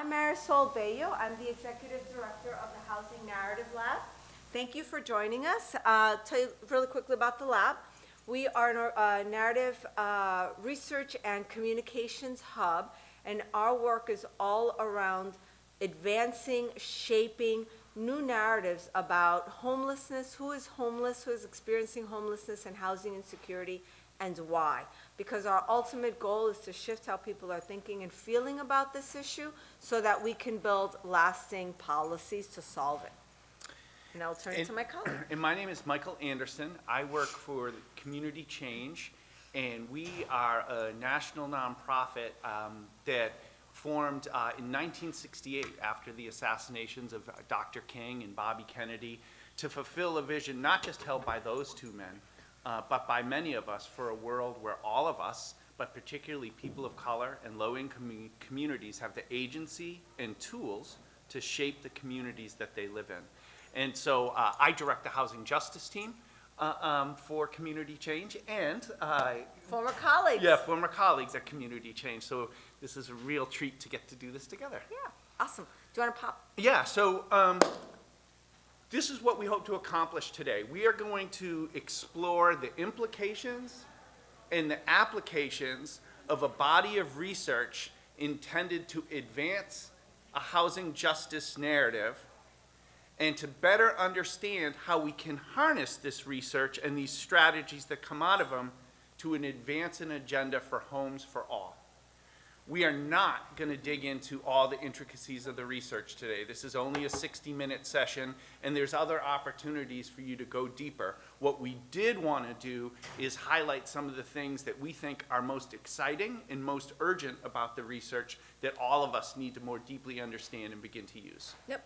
I'm Marisol Bello. I'm the Executive Director of the Housing Narrative Lab. Thank you for joining us. Tell you really quickly about the lab. We are a narrative research and communications hub, and our work is all around advancing, shaping new narratives about homelessness, who is homeless, who is experiencing homelessness and housing insecurity, and why. Because our ultimate goal is to shift how people are thinking and feeling about this issue so that we can build lasting policies to solve it. And I'll turn it to my colleague. And my name is Michael Anderson. I work for Community Change, and we are a national nonprofit that formed in 1968 after the assassinations of Dr. King and Bobby Kennedy to fulfill a vision not just held by those two men, but by many of us, for a world where all of us, but particularly people of color and low-income communities, have the agency and tools to shape the communities that they live in. And so I direct the housing justice team for Community Change, and Former colleagues. yeah, former colleagues at Community Change. So this is a real treat to get to do this together. Yeah, awesome. Do you want to pop? Yeah, so this is what we hope to accomplish today. We are going to explore the implications and the applications of a body of research intended to advance a housing justice narrative and to better understand how we can harness this research and these strategies that come out of them to advance an agenda for homes for all. We are not going to dig into all the intricacies of the research today. This is only a 60-minute session, and there's other opportunities for you to go deeper. What we did want to do is highlight some of the things that we think are most exciting and most urgent about the research that all of us need to more deeply understand and begin to use. Yep.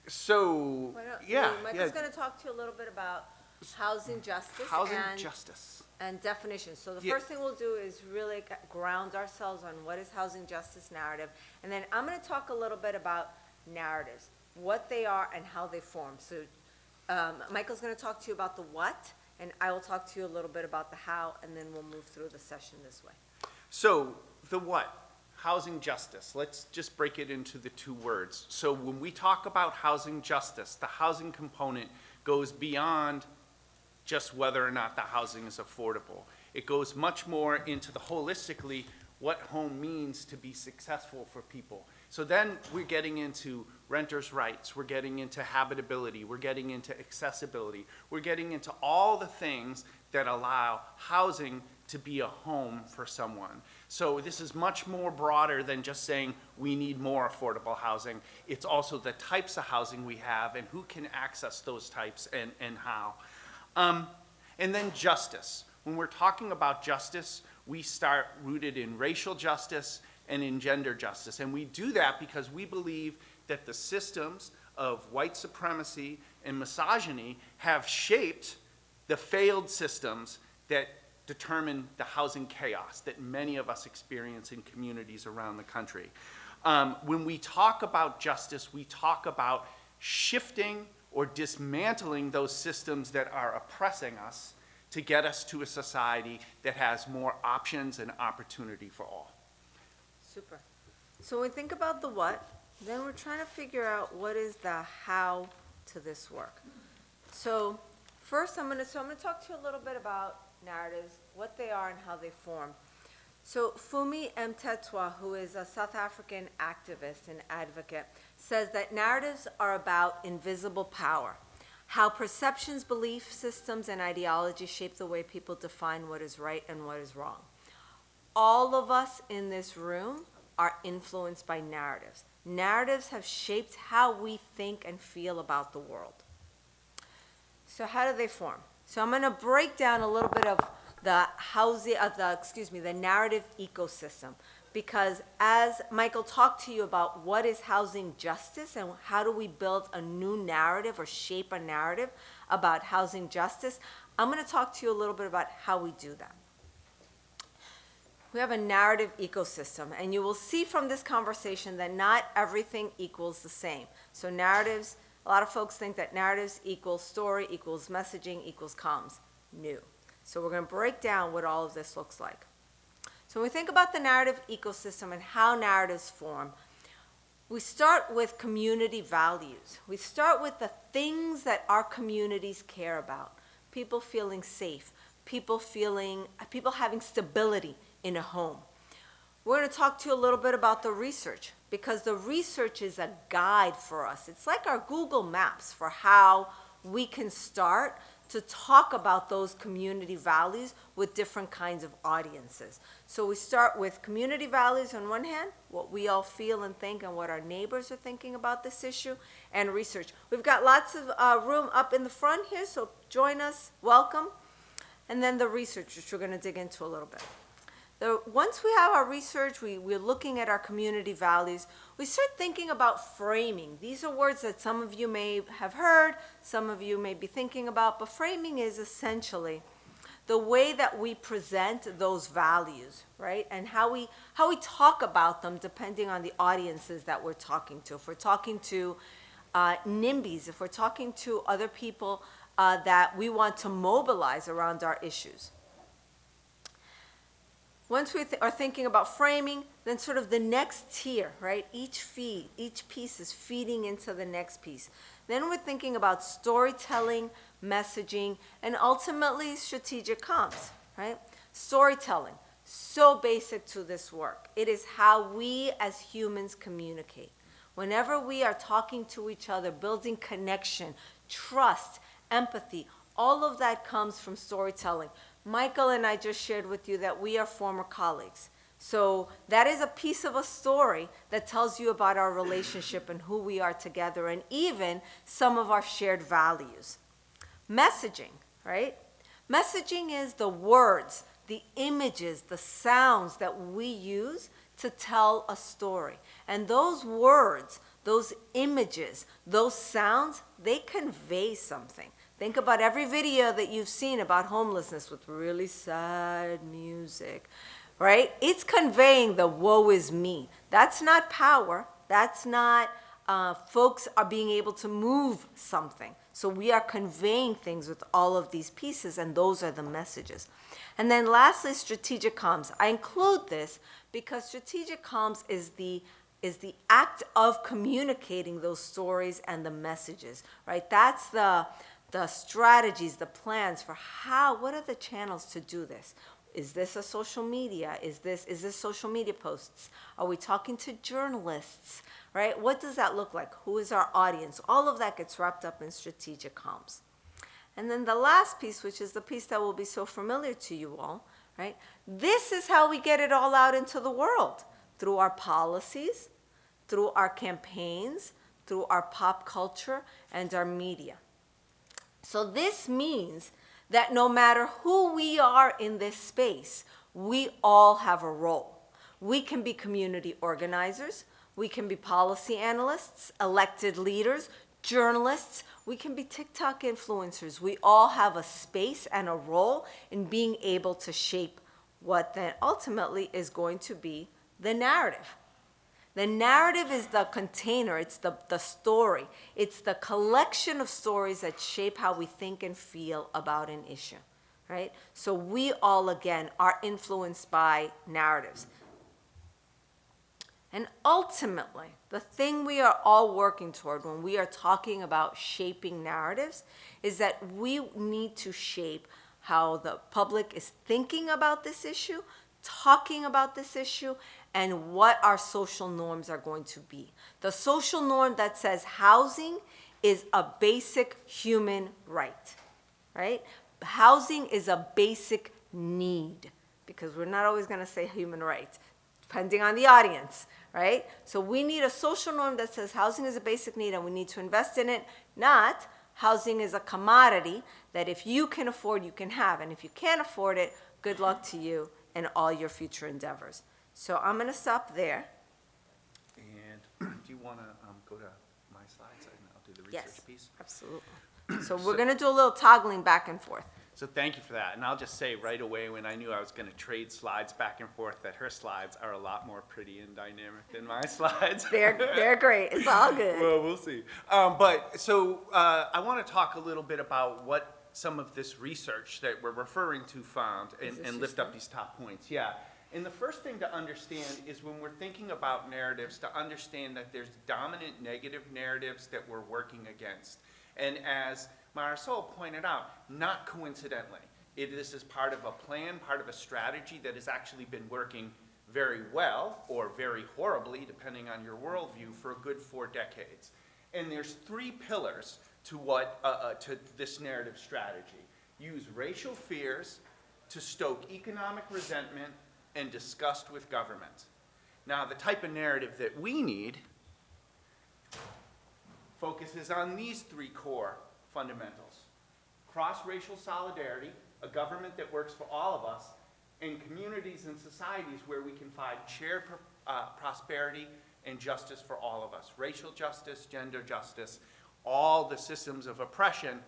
So, Michael's going to talk to you a little bit about housing justice and definitions. So the first thing we'll do is really ground ourselves on what is housing justice narrative, and then I'm going to talk a little bit about narratives, what they are and how they form. So Michael's going to talk to you about the what, and I will talk to you a little bit about the how, and then we'll move through the session this way. So the what? Housing justice. Let's just break it into the two words. So when we talk about housing justice, the housing component goes beyond just whether or not the housing is affordable. It goes much more into the holistically what home means to be successful for people. So then we're getting into renters' rights, we're getting into habitability, we're getting into accessibility, we're getting into all the things that allow housing to be a home for someone. So this is much more broader than just saying we need more affordable housing. It's also the types of housing we have and who can access those types and how. And then justice. When we're talking about justice, we start rooted in racial justice and in gender justice. And we do that because we believe that the systems of white supremacy and misogyny have shaped the failed systems that determine the housing chaos that many of us experience in communities around the country. When we talk about justice, we talk about shifting or dismantling those systems that are oppressing us to get us to a society that has more options and opportunity for all. Super. So when we think about the what, then we're trying to figure out what is the how to this work. So first I'm going to talk to you a little bit about narratives, what they are and how they form. So Fumi Mtetwa, who is a South African activist and advocate, says that narratives are about invisible power, how perceptions, belief systems, and ideologies shape the way people define what is right and what is wrong. All of us in this room are influenced by narratives. Narratives have shaped how we think and feel about the world. So how do they form? So I'm going to break down a little bit of the the narrative ecosystem, because as Michael talked to you about what is housing justice and how do we build a new narrative or shape a narrative about housing justice, I'm going to talk to you a little bit about how we do that. We have a narrative ecosystem, and you will see from this conversation that not everything equals the same. So narratives, a lot of folks think that narratives equals story, equals messaging, equals comms. No. So we're going to break down what all of this looks like. So when we think about the narrative ecosystem and how narratives form, we start with community values. We start with the things that our communities care about. People feeling safe, people having stability in a home. We're going to talk to you a little bit about the research, because the research is a guide for us. It's like our Google Maps for how we can start to talk about those community values with different kinds of audiences. So we start with community values on one hand, what we all feel and think and what our neighbors are thinking about this issue, and research. We've got lots of room up in the front here, so join us, welcome. And then the research, which we're going to dig into a little bit. Once we have our research, we're looking at our community values, we start thinking about framing. These are words that some of you may have heard, some of you may be thinking about, but framing is essentially the way that we present those values, right? And how we talk about them depending on the audiences that we're talking to. If we're talking to NIMBYs, if we're talking to other people that we want to mobilize around our issues. Once we are thinking about framing, then sort of the next tier, right? Each piece is feeding into the next piece. Then we're thinking about storytelling, messaging, and ultimately strategic comms, right? Storytelling, so basic to this work. It is how we as humans communicate. Whenever we are talking to each other, building connection, trust, empathy, all of that comes from storytelling. Michael and I just shared with you that we are former colleagues. So that is a piece of a story that tells you about our relationship and who we are together, and even some of our shared values. Messaging, right? Messaging is the words, the images, the sounds that we use to tell a story. And those words, those images, those sounds, they convey something. Think about every video that you've seen about homelessness with really sad music, right? It's conveying the woe is me. That's not power. That's not folks are being able to move something. So we are conveying things with all of these pieces, and those are the messages. And then lastly, strategic comms. I include this because strategic comms is the act of communicating those stories and the messages, right? That's the strategies, the plans for what are the channels to do this? Is this a social media? Is this social media posts? Are we talking to journalists, right? What does that look like? Who is our audience? All of that gets wrapped up in strategic comms. And then the last piece, which is the piece that will be so familiar to you all, right? This is how we get it all out into the world, through our policies, through our campaigns, through our pop culture, and our media. So this means that no matter who we are in this space, we all have a role. We can be community organizers, we can be policy analysts, elected leaders, journalists, we can be TikTok influencers. We all have a space and a role in being able to shape what then ultimately is going to be the narrative. The narrative is the container, it's the story. It's the collection of stories that shape how we think and feel about an issue, right? So we all, again, are influenced by narratives. And ultimately, the thing we are all working toward when we are talking about shaping narratives is that we need to shape how the public is thinking about this issue, talking about this issue, and what our social norms are going to be. The social norm that says housing is a basic human right, right? Housing is a basic need, because we're not always going to say human rights, depending on the audience, right? So we need a social norm that says housing is a basic need and we need to invest in it, not housing is a commodity that if you can afford, you can have, and if you can't afford it, good luck to you and all your future endeavors. So I'm going to stop there. And do you want to go to my slides and I'll do the research Yes, piece? absolutely. So we're going to do a little toggling back and forth. So thank you for that. And I'll just say right away, when I knew I was going to trade slides back and forth, that her slides are a lot more pretty and dynamic than my slides. They're great. It's all good. Well, we'll see. I want to talk a little bit about what some of this research that we're referring to found and lift up these top points. Yeah. And the first thing to understand is when we're thinking about narratives, to understand that there's dominant negative narratives that we're working against. And as Marisol pointed out, not coincidentally, this is part of a plan, part of a strategy that has actually been working very well or very horribly, depending on your worldview, for a good 4 decades. And there's 3 pillars to to this narrative strategy. Use racial fears to stoke economic resentment and disgust with government. Now, the type of narrative that we need focuses on these 3 core fundamentals: cross-racial solidarity, a government that works for all of us, and communities and societies where we can find shared prosperity and justice for all of us. Racial justice, gender justice, all the systems of oppression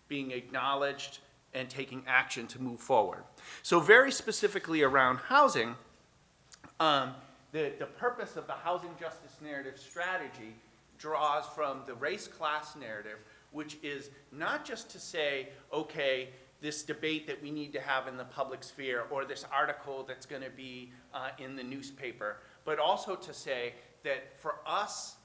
being acknowledged and taking action to move forward. So very specifically around housing, the purpose of the housing justice narrative strategy draws from the race-class narrative, which is not just to say, okay, this debate that we need to have in the public sphere, or this article that's going to be in the newspaper, but also to say that for us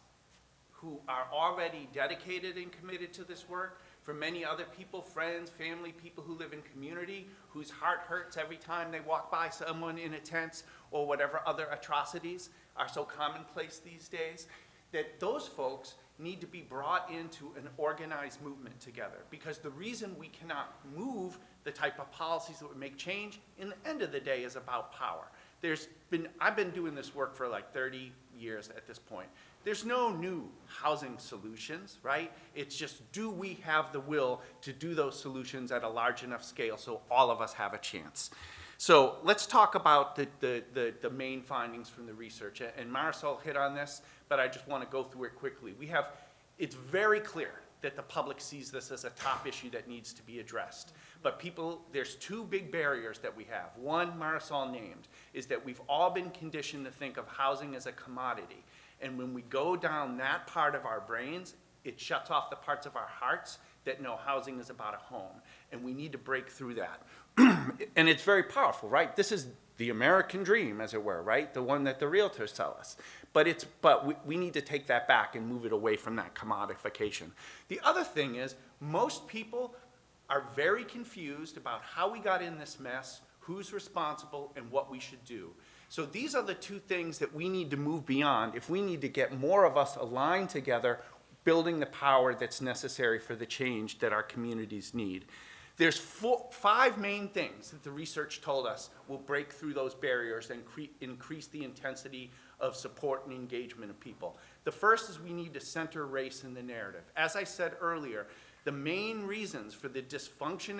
who are already dedicated and committed to this work, for many other people, friends, family, people who live in community, whose heart hurts every time they walk by someone in a tent, or whatever other atrocities are so commonplace these days, that those folks need to be brought into an organized movement together. Because the reason we cannot move the type of policies that would make change, in the end of the day, is about power. I've been doing this work for like 30 years at this point. There's no new housing solutions, right? It's just, do we have the will to do those solutions at a large enough scale so all of us have a chance? So let's talk about the main findings from the research. And Marisol hit on this, but I just want to go through it quickly. It's very clear that the public sees this as a top issue that needs to be addressed. But there's 2 big barriers that we have. One, Marisol named, is that we've all been conditioned to think of housing as a commodity. And when we go down that part of our brains, it shuts off the parts of our hearts that know housing is about a home. And we need to break through that. And it's very powerful, right? This is the American dream, as it were, right? The one that the realtors tell us. But we need to take that back and move it away from that commodification. The other thing is, most people are very confused about how we got in this mess, who's responsible, and what we should do. So these are the 2 things that we need to move beyond if we need to get more of us aligned together, building the power that's necessary for the change that our communities need. There's 5 main things that the research told us will break through those barriers and increase the intensity of support and engagement of people. The first is we need to center race in the narrative. As I said earlier, the main reasons for the dysfunction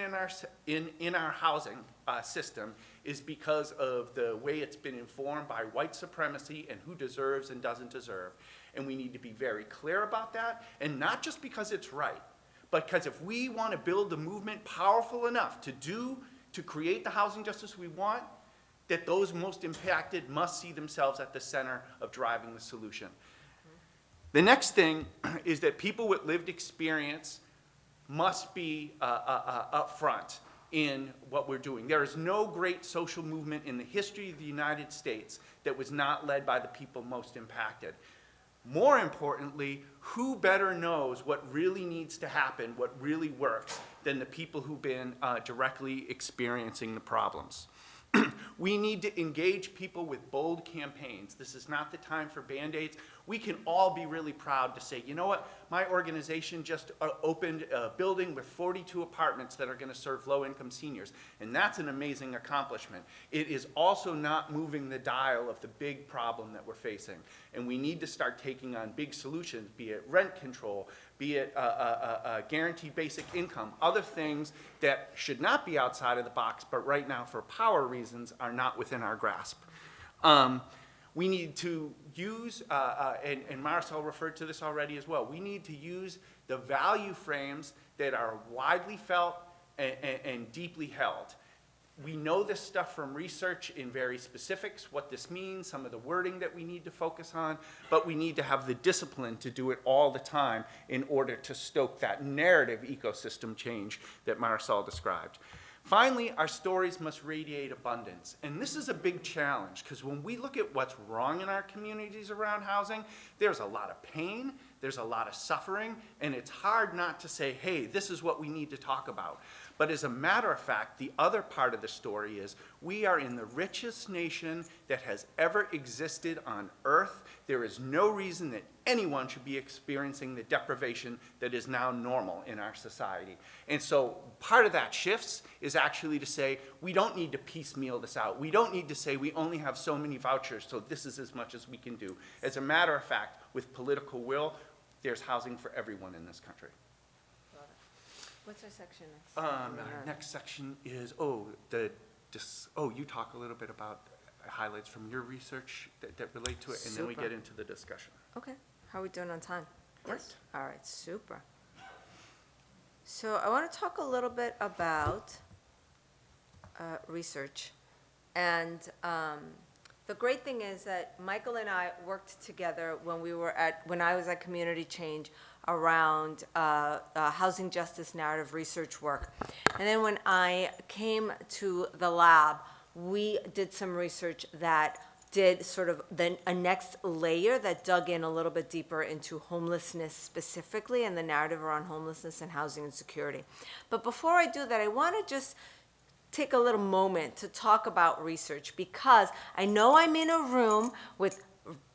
in our housing system is because of the way it's been informed by white supremacy and who deserves and doesn't deserve. And we need to be very clear about that, and not just because it's right, but because if we want to build a movement powerful enough to create the housing justice we want, that those most impacted must see themselves at the center of driving the solution. The next thing is that people with lived experience must be upfront in what we're doing. There is no great social movement in the history of the United States that was not led by the people most impacted. More importantly, who better knows what really needs to happen, what really works, than the people who've been directly experiencing the problems? We need to engage people with bold campaigns. This is not the time for Band-Aids. We can all be really proud to say, you know what, my organization just opened a building with 42 apartments that are going to serve low-income seniors. And that's an amazing accomplishment. It is also not moving the dial of the big problem that we're facing. And we need to start taking on big solutions, be it rent control, be it guaranteed basic income, other things that should not be outside of the box, but right now for power reasons are not within our grasp. We need to use, and Marisol referred to this already as well, we need to use the value frames that are widely felt and deeply held. We know this stuff from research in very specifics, what this means, some of the wording that we need to focus on, but we need to have the discipline to do it all the time in order to stoke that narrative ecosystem change that Marisol described. Finally, our stories must radiate abundance. And this is a big challenge, because when we look at what's wrong in our communities around housing, there's a lot of pain, there's a lot of suffering, and it's hard not to say, hey, this is what we need to talk about. But as a matter of fact, the other part of the story is we are in the richest nation that has ever existed on earth. There is no reason that anyone should be experiencing the deprivation that is now normal in our society. And so part of that shifts is actually to say, we don't need to piecemeal this out. We don't need to say we only have so many vouchers, so this is as much as we can do. As a matter of fact, with political will, there's housing for everyone in this country. What's our section next? Our next section is, you talk a little bit about highlights from your research that relate to it, and then we Super. get into the discussion. Okay, how are we doing on time? Great. All right, super. So I want to talk a little bit about research. And the great thing is that Michael and I worked together when I was at Community Change around housing justice narrative research work. And then when I came to the lab, we did some research that did sort of then a next layer that dug in a little bit deeper into homelessness specifically and the narrative around homelessness and housing insecurity. But before I do that, I want to just take a little moment to talk about research, because I know I'm in a room with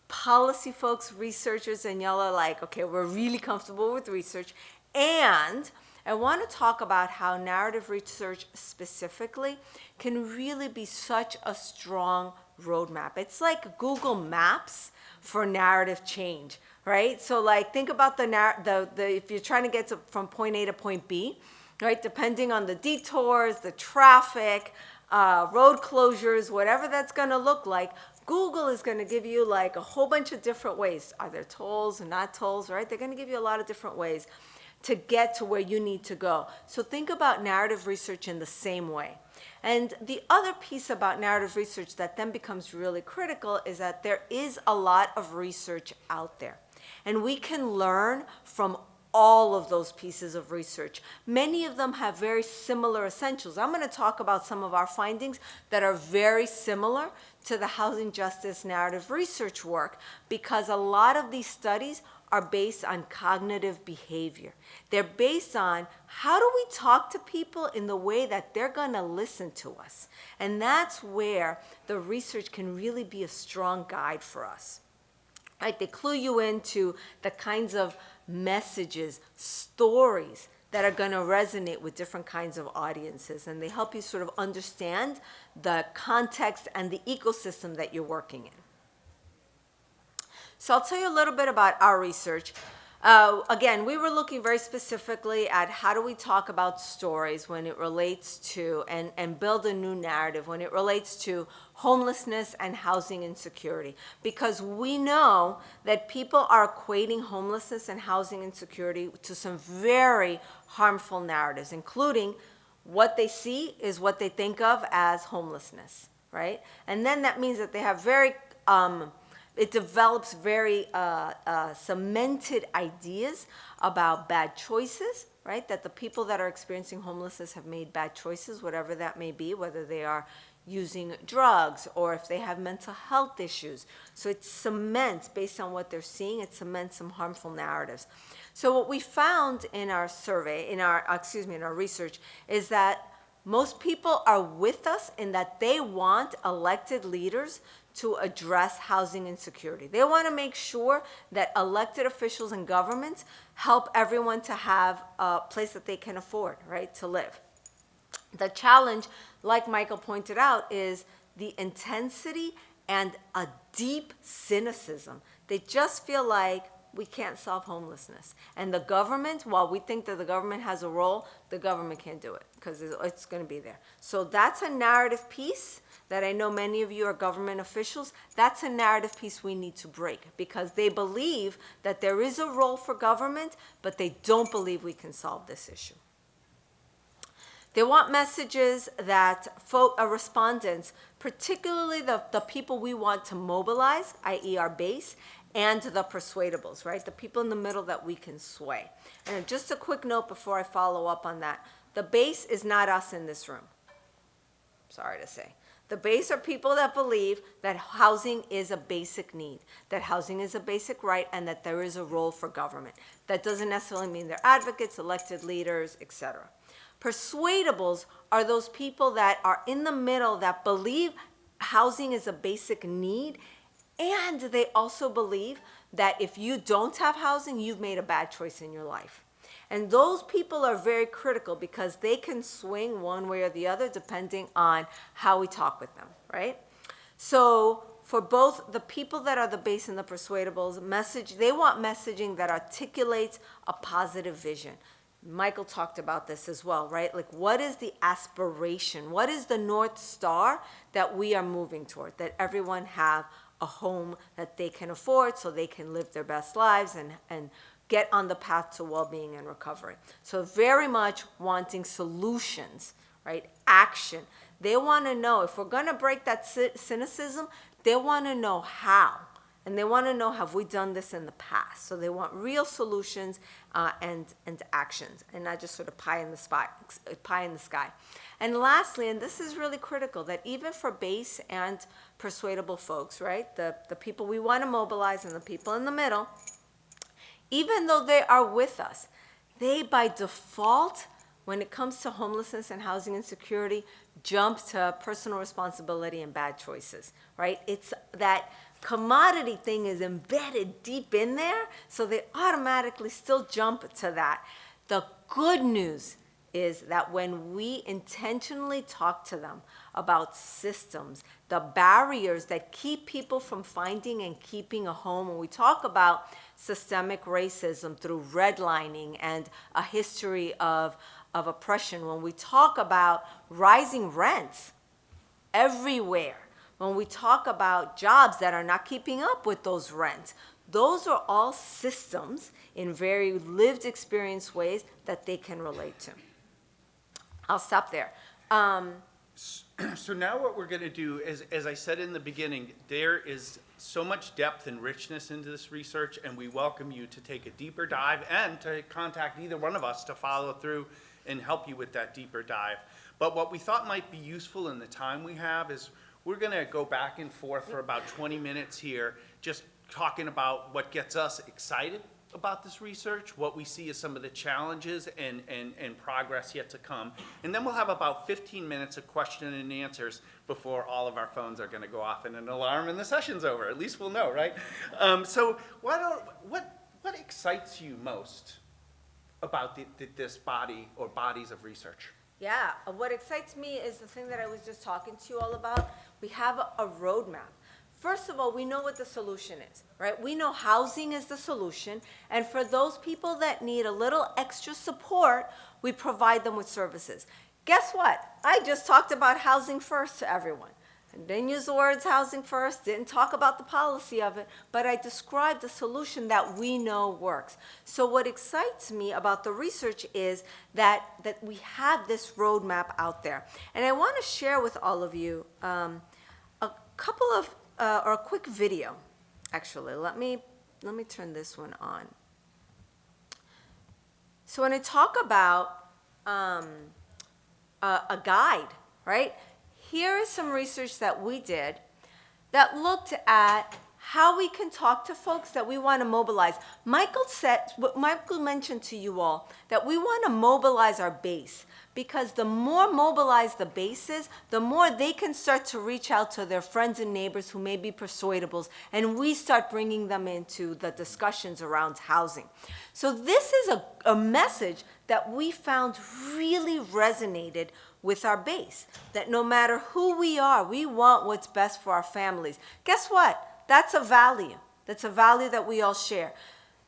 policy folks, researchers, and y'all are like, okay, we're really comfortable with research. And I want to talk about how narrative research specifically can really be such a strong roadmap. It's like Google Maps for narrative change, right? So like think about the if you're trying to get from point A to point B, right? Depending on the detours, the traffic, road closures, whatever that's going to look like, Google is going to give you like a whole bunch of different ways. Are there tolls and not tolls, right? They're going to give you a lot of different ways to get to where you need to go. So think about narrative research in the same way. And the other piece about narrative research that then becomes really critical is that there is a lot of research out there. And we can learn from all of those pieces of research. Many of them have very similar essentials. I'm going to talk about some of our findings that are very similar to the housing justice narrative research work, because a lot of these studies are based on cognitive behavior. They're based on how do we talk to people in the way that they're going to listen to us. And that's where the research can really be a strong guide for us. Right? They clue you into the kinds of messages, stories that are going to resonate with different kinds of audiences, and they help you sort of understand the context and the ecosystem that you're working in. So I'll tell you a little bit about our research. Again, we were looking very specifically at how do we talk about stories when it relates to, and build a new narrative when it relates to homelessness and housing insecurity. Because we know that people are equating homelessness and housing insecurity to some very harmful narratives, including what they see is what they think of as homelessness, right? And then that means that they have it develops very cemented ideas about bad choices, right? That the people that are experiencing homelessness have made bad choices, whatever that may be, whether they are using drugs or if they have mental health issues. So it cements, based on what they're seeing, it cements some harmful narratives. So what we found in our survey, in our research, is that most people are with us in that they want elected leaders to address housing insecurity. They want to make sure that elected officials and governments help everyone to have a place that they can afford, right, to live. The challenge, like Michael pointed out, is the intensity and a deep cynicism. They just feel like we can't solve homelessness. And the government, while we think that the government has a role, the government can't do it because it's going to be there. So that's a narrative piece that I know many of you are government officials. That's a narrative piece we need to break, because they believe that there is a role for government, but they don't believe we can solve this issue. They want messages that respondents, particularly the people we want to mobilize, i.e. our base, and the persuadables, right? The people in the middle that we can sway. And just a quick note before I follow up on that. The base is not us in this room. sorry to say. The base are people that believe that housing is a basic need, that housing is a basic right, and that there is a role for government. That doesn't necessarily mean they're advocates, elected leaders, etc. Persuadables are those people that are in the middle that believe housing is a basic need, and they also believe that if you don't have housing, you've made a bad choice in your life. And those people are very critical because they can swing one way or the other depending on how we talk with them, right? So for both the people that are the base and the persuadables, they want messaging that articulates a positive vision. Michael talked about this as well, right? Like, what is the aspiration? What is the North Star that we are moving toward? That everyone have a home that they can afford so they can live their best lives and get on the path to well-being and recovery. So very much wanting solutions, right? Action. They want to know, if we're going to break that cynicism, they want to know how. And they want to know, have we done this in the past? So they want real solutions and actions, and not just sort of pie in the sky. And lastly, and this is really critical, that even for base and persuadable folks, right, the people we want to mobilize and the people in the middle, even though they are with us, they by default, when it comes to homelessness and housing insecurity, jump to personal responsibility and bad choices, right? It's that commodity thing is embedded deep in there, so they automatically still jump to that. The good news is that when we intentionally talk to them about systems, the barriers that keep people from finding and keeping a home, when we talk about systemic racism through redlining and a history of oppression, when we talk about rising rents everywhere, when we talk about jobs that are not keeping up with those rents, those are all systems in very lived experience ways that they can relate to. I'll stop there. So now what we're going to do is, as I said in the beginning, there is so much depth and richness into this research, and we welcome you to take a deeper dive and to contact either one of us to follow through and help you with that deeper dive. But what we thought might be useful in the time we have is we're going to go back and forth for about 20 minutes here, just talking about what gets us excited about this research, what we see as some of the challenges and progress yet to come. And then we'll have about 15 minutes of question and answers before all of our phones are going to go off in an alarm and the session's over. At least we'll know, right? So what excites you most about this body or bodies of research? Yeah, what excites me is the thing that I was just talking to you all about. We have a roadmap. First of all, we know what the solution is, right? We know housing is the solution, and for those people that need a little extra support, we provide them with services. Guess what? I just talked about housing first to everyone. I didn't use the words housing first, didn't talk about the policy of it, but I described the solution that we know works. So what excites me about the research is that we have this roadmap out there. And I want to share with all of you a couple of or a quick video, actually. Let me turn this one on. So when I talk about a guide, right? Here is some research that we did that looked at how we can talk to folks that we want to mobilize. Michael mentioned to you all that we want to mobilize our base, because the more mobilized the base is, the more they can start to reach out to their friends and neighbors who may be persuadables, and we start bringing them into the discussions around housing. So this is a message that we found really resonated with our base, that no matter who we are, we want what's best for our families. Guess what? That's a value. That's a value that we all share.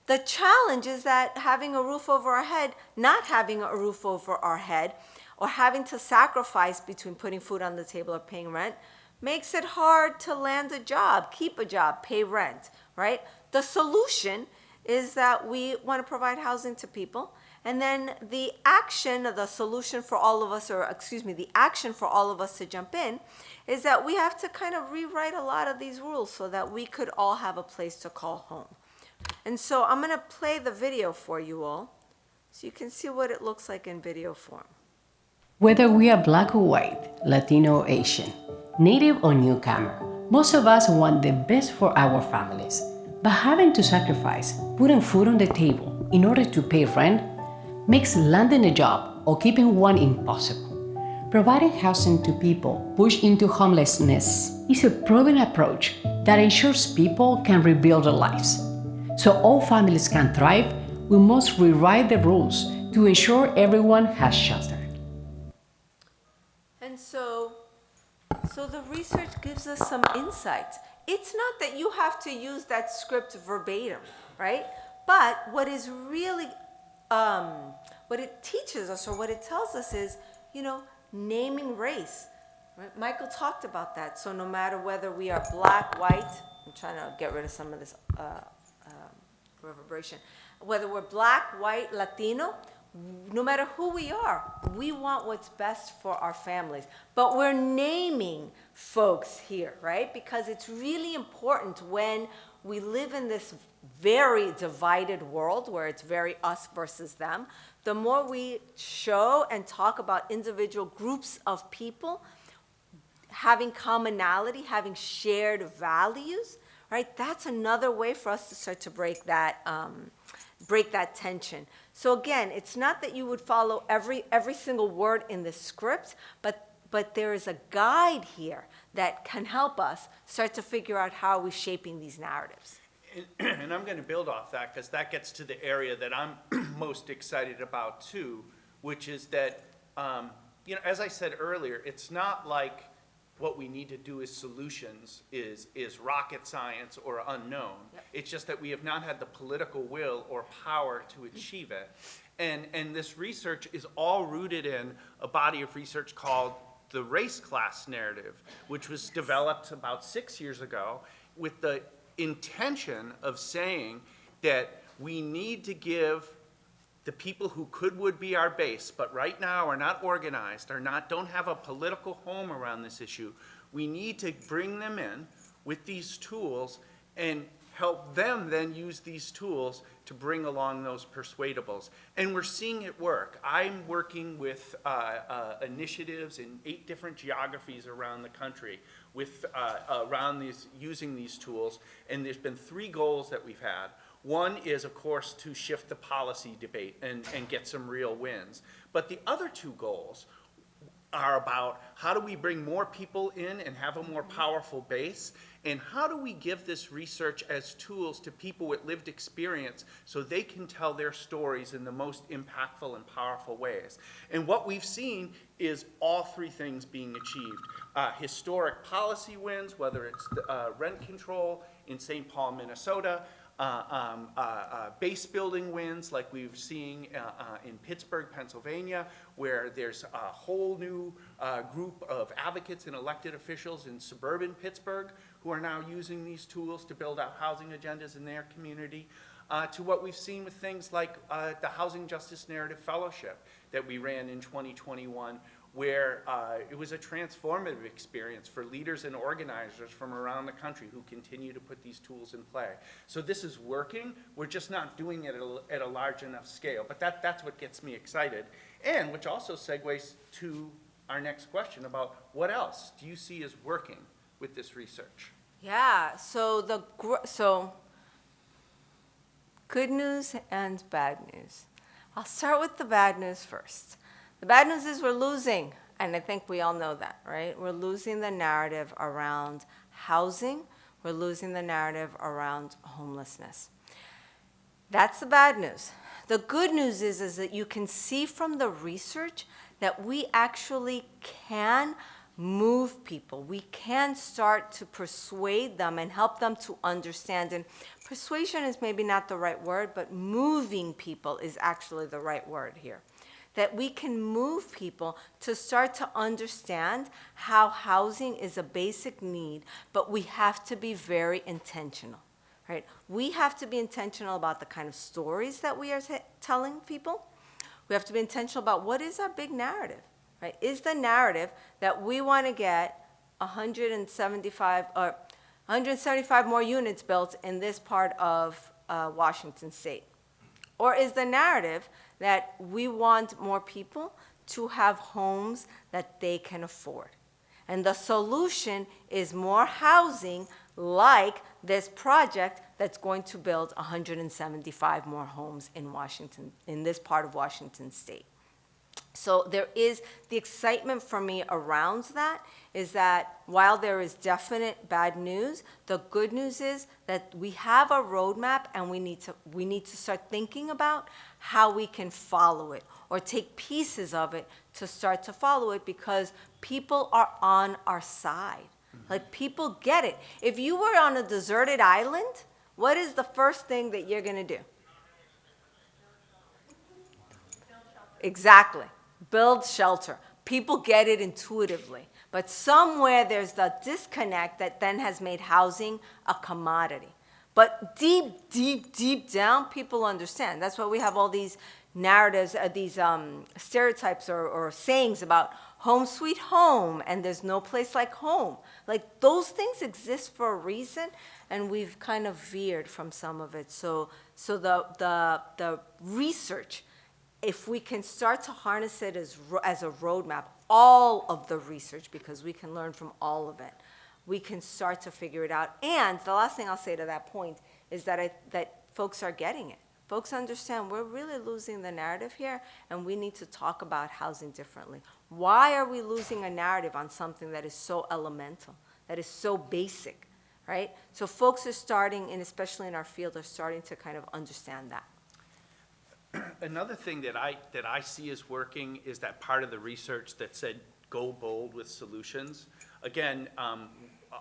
The challenge is that having a roof over our head, not having a roof over our head, or having to sacrifice between putting food on the table or paying rent, makes it hard to land a job, keep a job, pay rent, right? The solution is that we want to provide housing to people, and then the action of the solution for all of us, the action for all of us to jump in, is that we have to kind of rewrite a lot of these rules so that we could all have a place to call home. And so I'm going to play the video for you all so you can see what it looks like in video form. Whether we are black or white, Latino or Asian, native or newcomer, most of us want the best for our families. But having to sacrifice putting food on the table in order to pay rent makes landing a job or keeping one impossible. Providing housing to people pushed into homelessness is a proven approach that ensures people can rebuild their lives. So all families can thrive, we must rewrite the rules to ensure everyone has shelter. And so the research gives us some insights. It's not that you have to use that script verbatim, right? But what is really, what it teaches us or what it tells us is, naming race. Right? Michael talked about that. So no matter whether we are black, white, I'm trying to get rid of some of this reverberation. Whether we're black, white, Latino, no matter who we are, we want what's best for our families. But we're naming folks here, right? Because it's really important when we live in this very divided world where it's very us versus them. The more we show and talk about individual groups of people having commonality, having shared values, right? That's another way for us to start to break that tension. So again, it's not that you would follow every single word in the script, but there is a guide here that can help us start to figure out how we're shaping these narratives. And I'm going to build off that because that gets to the area that I'm most excited about too, which is that, as I said earlier, it's not like what we need to do as solutions is rocket science or unknown. Yep. It's just that we have not had the political will or power to achieve it. And this research is all rooted in a body of research called the race class narrative, which was developed about 6 years ago with the intention of saying that we need to give the people who would be our base, but right now are not organized, don't have a political home around this issue. We need to bring them in with these tools and help them then use these tools to bring along those persuadables. And we're seeing it work. I'm working with initiatives in 8 different geographies around the country with using these tools, and there's been 3 goals that we've had. One is, of course, to shift the policy debate and get some real wins. But the other 2 goals are about how do we bring more people in and have a more powerful base, and how do we give this research as tools to people with lived experience so they can tell their stories in the most impactful and powerful ways. And what we've seen is all 3 things being achieved. Historic policy wins, whether it's rent control in St. Paul, Minnesota, base building wins like we're seeing in Pittsburgh, Pennsylvania, where there's a whole new group of advocates and elected officials in suburban Pittsburgh who are now using these tools to build out housing agendas in their community, to what we've seen with things like the Housing Justice Narrative Fellowship that we ran in 2021, where it was a transformative experience for leaders and organizers from around the country who continue to put these tools in play. So this is working. We're just not doing it at a large enough scale. But that's what gets me excited, and which also segues to our next question about what else do you see as working with this research? Yeah, so good news and bad news. I'll start with the bad news first. The bad news is we're losing, and I think we all know that, right? We're losing the narrative around housing. We're losing the narrative around homelessness. That's the bad news. The good news is that you can see from the research that we actually can move people. We can start to persuade them and help them to understand. And persuasion is maybe not the right word, but moving people is actually the right word here. That we can move people to start to understand how housing is a basic need, but we have to be very intentional, right? We have to be intentional about the kind of stories that we are telling people. We have to be intentional about what is our big narrative, right? Is the narrative that we want to get 175 more units built in this part of Washington State? Or is the narrative that we want more people to have homes that they can afford. And the solution is more housing, like this project that's going to build 175 more homes in Washington, in this part of Washington state. So there is the excitement for me around that, is that while there is definite bad news, the good news is that we have a roadmap, and we need to start thinking about how we can follow it, or take pieces of it to start to follow it, because people are on our side. Like, people get it. If you were on a deserted island, what is the first thing that you're gonna do? Exactly. Build shelter. People get it intuitively. But somewhere there's the disconnect that then has made housing a commodity. But deep, deep, deep down, people understand. That's why we have all these narratives, these stereotypes or sayings about home sweet home, and there's no place like home. Like, those things exist for a reason, and we've kind of veered from some of it. So the research, if we can start to harness it as a roadmap, all of the research, because we can learn from all of it, we can start to figure it out. And the last thing I'll say to that point is that folks are getting it. Folks understand we're really losing the narrative here, and we need to talk about housing differently. Why are we losing a narrative on something that is so elemental, that is so basic, right? So folks are starting, and especially in our field, are starting to kind of understand that. Another thing that I see is working is that part of the research that said, go bold with solutions. Again,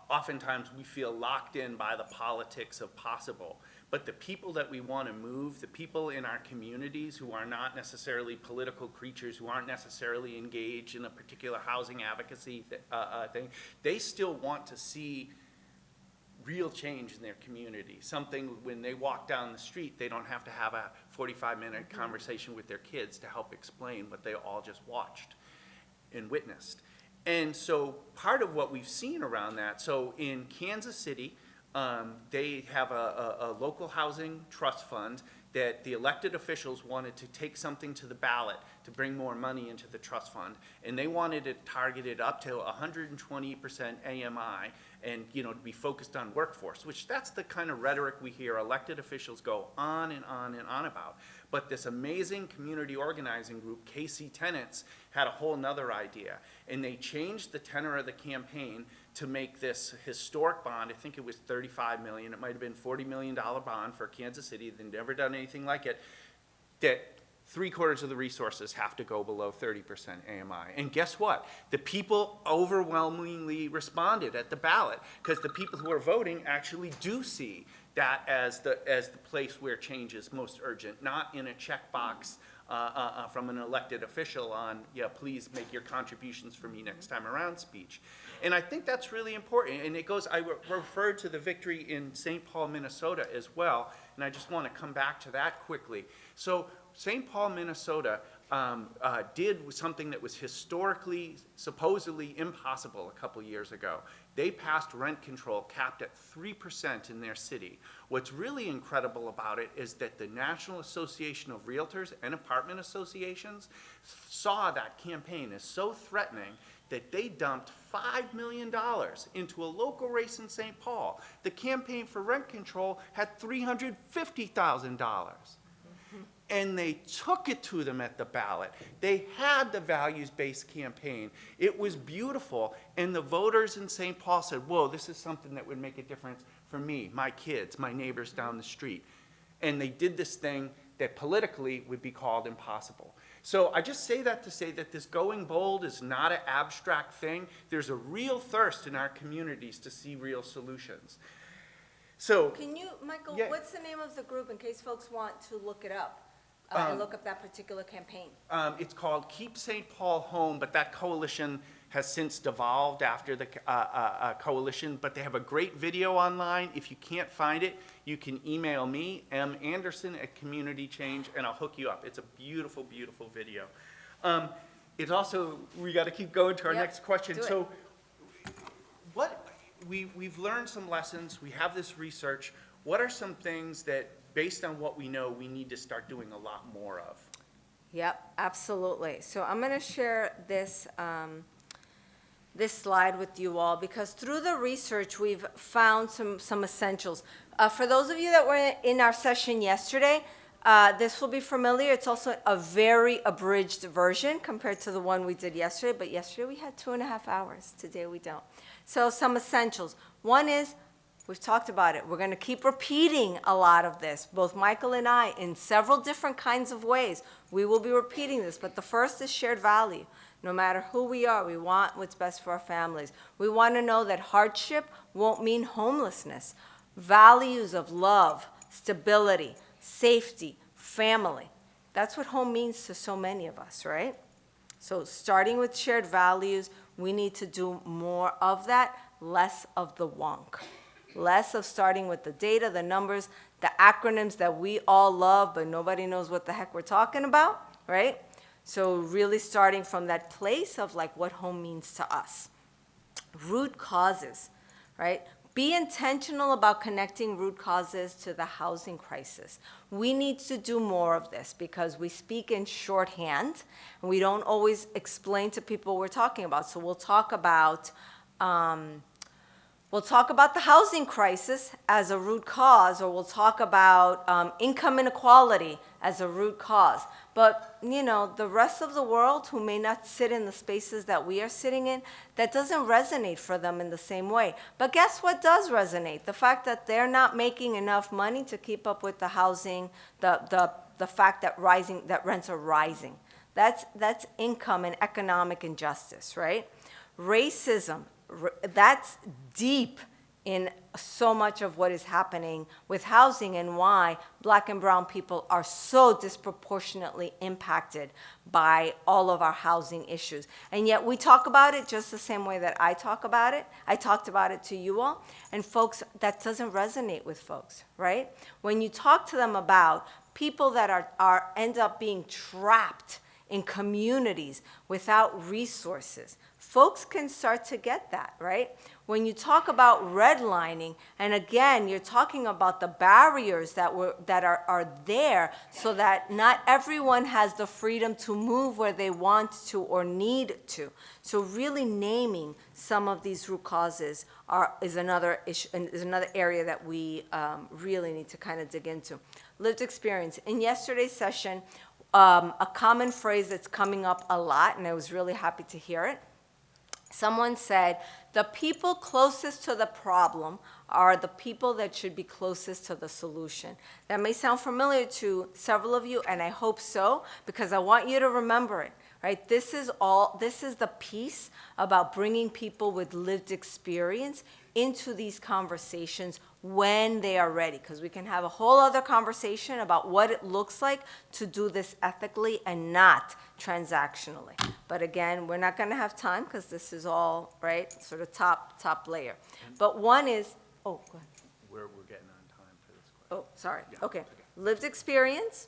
oftentimes we feel locked in by the politics of possible, but the people that we want to move, the people in our communities who are not necessarily political creatures, who aren't necessarily engaged in a particular housing advocacy thing, they still want to see real change in their community. Something, when they walk down the street, they don't have to have a 45-minute conversation with their kids to help explain what they all just watched and witnessed. And so part of what we've seen around that, so in Kansas City, they have a local housing trust fund that the elected officials wanted to take something to the ballot to bring more money into the trust fund, and they wanted it targeted up to 120% AMI, and to be focused on workforce, which that's the kind of rhetoric we hear elected officials go on and on and on about. But this amazing community organizing group, KC Tenants, had a whole nother idea, and they changed the tenor of the campaign to make this historic bond. I think it was $35 million. It might have been $40 million bond for Kansas City. They've never done anything like it. That 3/4 of the resources have to go below 30% AMI. And guess what? The people overwhelmingly responded at the ballot, because the people who are voting actually do see that as the place where change is most urgent, not in a checkbox from an elected official on, yeah, please make your contributions for me next time around speech. And I think that's really important. And it goes, I referred to the victory in St. Paul, Minnesota as well, and I just want to come back to that quickly. So St. Paul, Minnesota did something that was historically, supposedly impossible a couple years ago. They passed rent control capped at 3% in their city. What's really incredible about it is that the National Association of Realtors and Apartment Associations saw that campaign as so threatening that they dumped $5 million into a local race in St. Paul. The campaign for rent control had $350,000. And they took it to them at the ballot. They had the values-based campaign. It was beautiful. And the voters in St. Paul said, whoa, this is something that would make a difference for me, my kids, my neighbors down the street. And they did this thing that politically would be called impossible. So I just say that to say that this going bold is not an abstract thing. There's a real thirst in our communities to see real solutions. So, Can you, Michael, Yeah. what's the name of the group in case folks want to look it up? Look up that particular campaign. It's called Keep St. Paul Home, but that coalition has since devolved after the coalition, but they have a great video online. If you can't find it, you can email me, manderson@Community Change, and I'll hook you up. It's a beautiful, beautiful video. It's also, we got to keep going to our Yep, next question. do it. So we've learned some lessons. We have this research. What are some things that, based on what we know, we need to start doing a lot more of? Yep, absolutely. So I'm going to share this, this slide with you all because through the research, we've found some essentials. For those of you that were in our session yesterday, this will be familiar. It's also a very abridged version compared to the one we did yesterday, but yesterday we had 2.5 hours. Today we don't. So some essentials. One is, we've talked about it. We're going to keep repeating a lot of this, both Michael and I, in several different kinds of ways. We will be repeating this, but the first is shared value. No matter who we are, we want what's best for our families. We want to know that hardship won't mean homelessness. Values of love, stability, safety, family. That's what home means to so many of us, right? So starting with shared values, we need to do more of that, less of the wonk. Less of starting with the data, the numbers, the acronyms that we all love, but nobody knows what the heck we're talking about, right? So really starting from that place of like what home means to us. Root causes, right? Be intentional about connecting root causes to the housing crisis. We need to do more of this because we speak in shorthand and we don't always explain to people what we're talking about. So we'll talk about the housing crisis as a root cause, or we'll talk about income inequality as a root cause. But, you know, the rest of the world who may not sit in the spaces that we are sitting in, that doesn't resonate for them in the same way. But guess what does resonate? The fact that they're not making enough money to keep up with the housing, the fact that rents are rising. That's income and economic injustice, right? Racism. That's deep in so much of what is happening with housing and why Black and brown people are so disproportionately impacted by all of our housing issues. And yet we talk about it just the same way that I talk about it. I talked about it to you all. And folks, that doesn't resonate with folks, right? When you talk to them about people that end up being trapped in communities without resources, folks can start to get that, right? When you talk about redlining, and again, you're talking about the barriers that are there so that not everyone has the freedom to move where they want to or need to. So really naming some of these root causes is another issue, is another area that we really need to kind of dig into. Lived experience. In yesterday's session, a common phrase that's coming up a lot, and I was really happy to hear it. Someone said, the people closest to the problem are the people that should be closest to the solution. That may sound familiar to several of you, and I hope so, because I want you to remember it, right? This is the piece about bringing people with lived experience into these conversations when they are ready, because we can have a whole other conversation about what it looks like to do this ethically and not transactionally. But again, we're not going to have time because this is all, right, sort of top layer. But one is, oh, go ahead. We're getting on time for this question. Oh, sorry. Yeah, Okay. it's okay. Lived experience.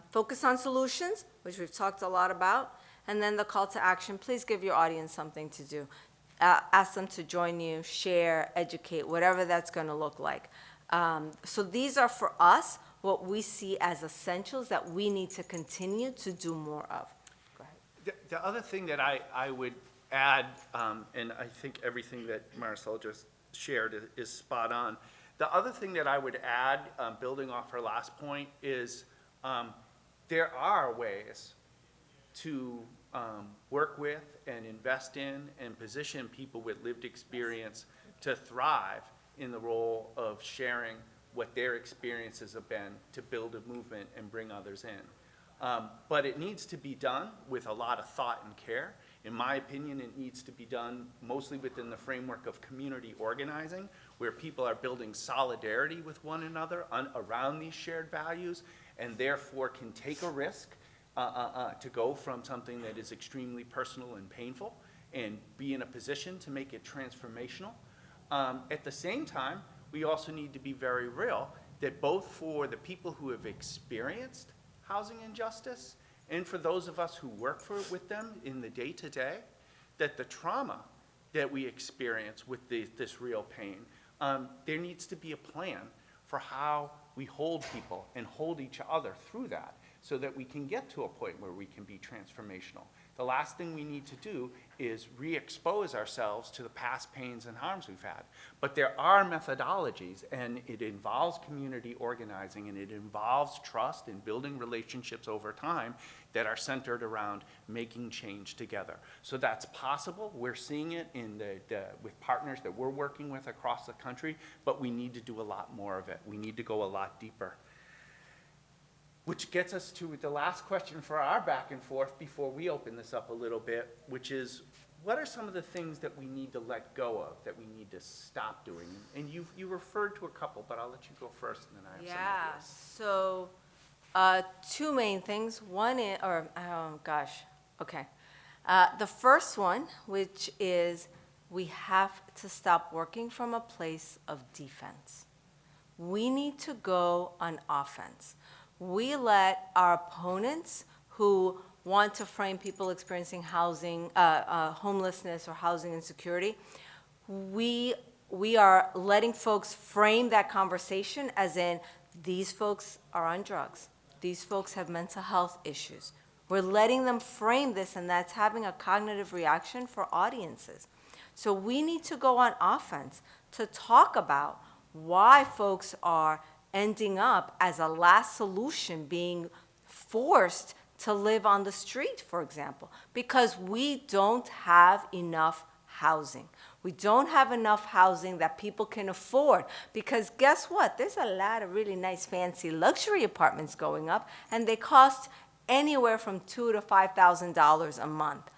Focus on solutions, which we've talked a lot about. And then the call to action. Please give your audience something to do. Ask them to join you, share, educate, whatever that's going to look like. So these are for us what we see as essentials that we need to continue to do more of. Go ahead. The other thing that I would add, and I think everything that Marisol just shared is spot on. The other thing that I would add, building off her last point, is there are ways to work with and invest in and position people with lived experience to thrive in the role of sharing what their experiences have been to build a movement and bring others in. But it needs to be done with a lot of thought and care. In my opinion, it needs to be done mostly within the framework of community organizing, where people are building solidarity with one another around these shared values, and therefore can take a risk to go from something that is extremely personal and painful and be in a position to make it transformational. At the same time, we also need to be very real that both for the people who have experienced housing injustice and for those of us who work with them in the day-to-day, that the trauma that we experience with this real pain, there needs to be a plan for how we hold people and hold each other through that so that we can get to a point where we can be transformational. The last thing we need to do is re-expose ourselves to the past pains and harms we've had. But there are methodologies, and it involves community organizing, and it involves trust and building relationships over time that are centered around making change together. So that's possible. We're seeing it in with partners that we're working with across the country, but we need to do a lot more of it. We need to go a lot deeper. Which gets us to the last question for our back and forth before we open this up a little bit, which is, what are some of the things that we need to let go of, that we need to stop doing? And you referred to a couple, but I'll let you go first, and then I have some ideas. So, two main things. One is, okay. The first one, which is we have to stop working from a place of defense. We need to go on offense. We let our opponents who want to frame people experiencing housing, homelessness or housing insecurity, we are letting folks frame that conversation as in, these folks are on drugs. These folks have mental health issues. We're letting them frame this, and that's having a cognitive reaction for audiences. So we need to go on offense to talk about why folks are ending up as a last solution being forced to live on the street, for example, because we don't have enough housing. We don't have enough housing that people can afford, because guess what? There's a lot of really nice, fancy luxury apartments going up, and they cost anywhere from $2,000 to $5,000 a month,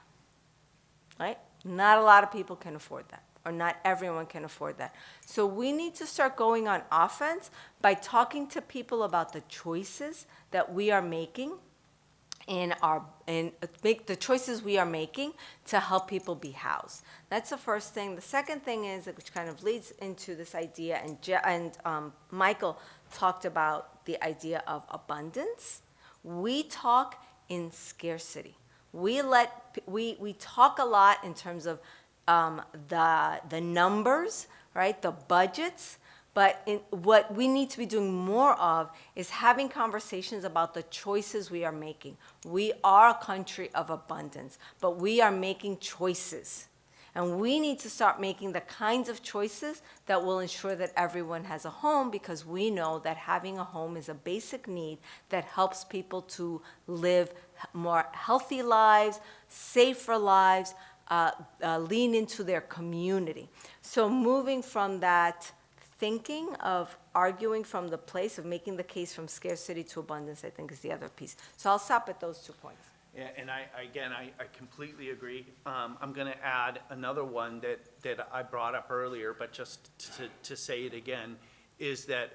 right? Not a lot of people can afford that, or not everyone can afford that. So we need to start going on offense by talking to people about the choices that we are making make the choices we are making to help people be housed. That's the first thing. The second thing is, which kind of leads into this idea, and Michael talked about the idea of abundance. We talk in scarcity. We talk a lot in terms of the numbers, right? The budgets. But what we need to be doing more of is having conversations about the choices we are making. We are a country of abundance, but we are making choices. And we need to start making the kinds of choices that will ensure that everyone has a home, because we know that having a home is a basic need that helps people to live more healthy lives, safer lives, lean into their community. So moving from that thinking of arguing from the place of making the case from scarcity to abundance, I think, is the other piece. So I'll stop at those 2 points. Yeah, and I completely agree. I'm going to add another one that I brought up earlier, but just to say it again, is that